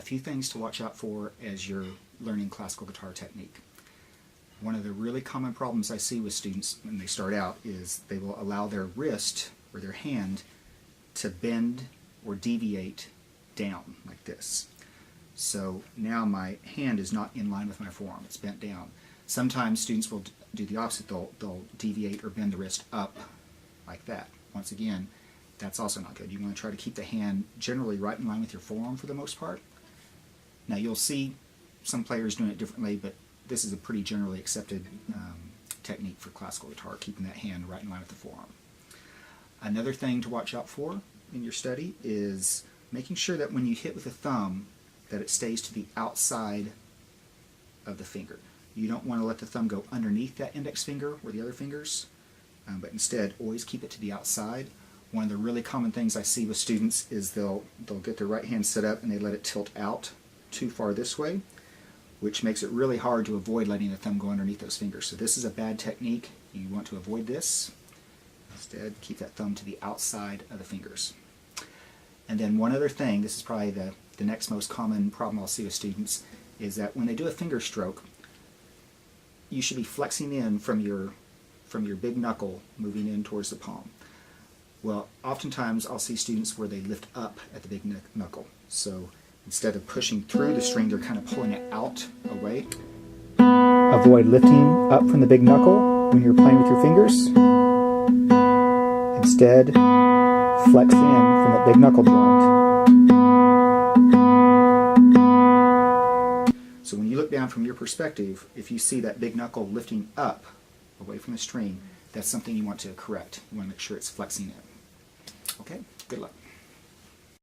few things to watch out for as you're learning classical guitar technique. One of the really common problems I see with students when they start out is they will allow their wrist or their hand to bend or deviate down like this. So now my hand is not in line with my forearm, it's bent down. Sometimes students will do the opposite, they'll deviate or bend the wrist up like that. Once again, that's also not good. You want to try to keep the hand generally right in line with your forearm for the most part. Now you'll see some players doing it differently, but this is a pretty generally accepted technique for classical guitar, keeping that hand right in line with the forearm. Another thing to watch out for in your study is making sure that when you hit with the thumb that it stays to the outside of the finger. You don't want to let the thumb go underneath that index finger or the other fingers, but instead always keep it to the outside. One of the really common things I see with students is they'll get their right hand set up and they let it tilt out too far this way, which makes it really hard to avoid letting the thumb go underneath those fingers. So this is a bad technique. You want to avoid this. Instead, keep that thumb to the outside of the fingers. And then one other thing, this is probably the next most common problem I'll see with students, is that when they do a finger stroke, you should be flexing in from your big knuckle, moving in towards the palm. Well, oftentimes I'll see students where they lift up at the big knuckle. So instead of pushing through the string, they're kind of pulling it out away. Avoid lifting up from the big knuckle when you're playing with your fingers. Instead, flex in from that big knuckle joint. So when you look down from your perspective, if you see that big knuckle lifting up away from the string, that's something you want to correct. You want to make sure it's flexing in. Okay, good luck.